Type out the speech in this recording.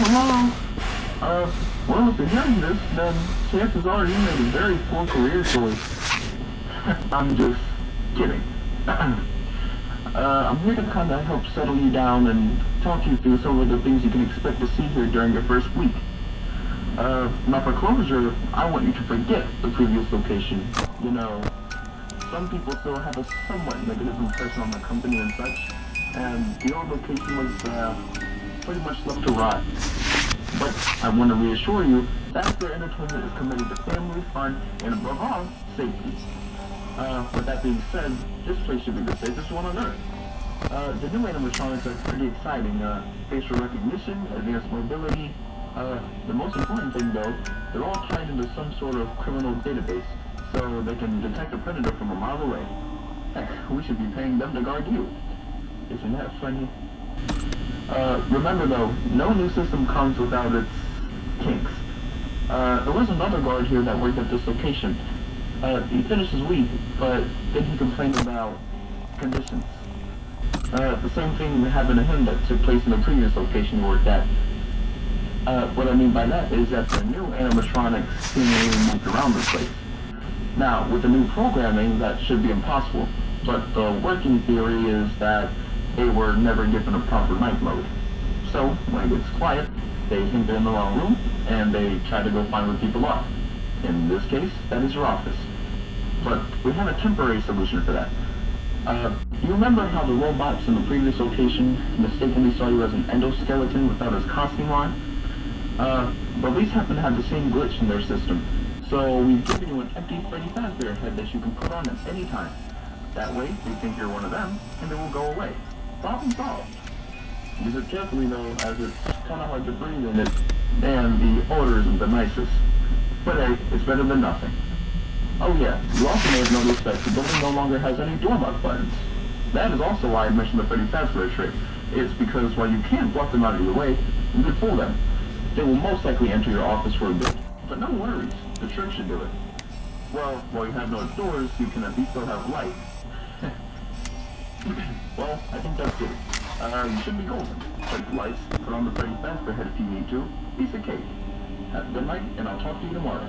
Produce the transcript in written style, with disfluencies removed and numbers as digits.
Hello? Well, if you're hearing this, then chances are you made a very poor career choice. I'm just kidding. I'm here to kind of help settle you down and talk you through some of the things you can expect to see here during your first week. Now for closure, I want you to forget the previous location. You know, some people still have a somewhat negative impression on the company and such, and the old location was, pretty much left to rot. But I want to reassure you that their entertainment is committed to family, fun, and above all, safety. With that being said, this place should be the safest one on Earth. The new animatronics are pretty exciting. Facial recognition, advanced mobility. The most important thing though, they're all tied into some sort of criminal database, so they can detect a predator from a mile away. Heck, we should be paying them to guard you. Isn't that funny? Remember though, no new system comes without its kinks. There was another guard here that worked at this location. He finished his week, but then he complained about conditions. The same thing happened to him that took place in the previous location he worked at. What I mean by that is that the new animatronics seemingly moved around the place. Now, with the new programming, that should be impossible, but the working theory is that they were never given a proper night mode. So, when it gets quiet, they think they're in the wrong room, and they try to go find where people are. In this case, that is your office. But we have a temporary solution for that. You remember how the robots in the previous location mistakenly saw you as an endoskeleton without his costume on? Well, these happen to have the same glitch in their system. So we've given you an empty Freddy Fazbear head that you can put on at any time. That way, they think you're one of them, and it will go away. Problem solved. Use it carefully though, as it's kinda hard to breathe in it, and the odor isn't the nicest. But hey, it's better than nothing. Oh yeah, you also may have noticed that the building no longer has any door lock buttons. That is also why I mentioned the Freddy Fazbear trick. It's because while you can't block them out of your way, you can fool them. They will most likely enter your office for a bit, but no worries, the trick should do it. Well, while you have no doors, you can at least still have light. Well, I think that's it. You should be golden. Take the lights, put on the Freddy Fazbear head if you need to, piece of cake. Have a good night, and I'll talk to you tomorrow.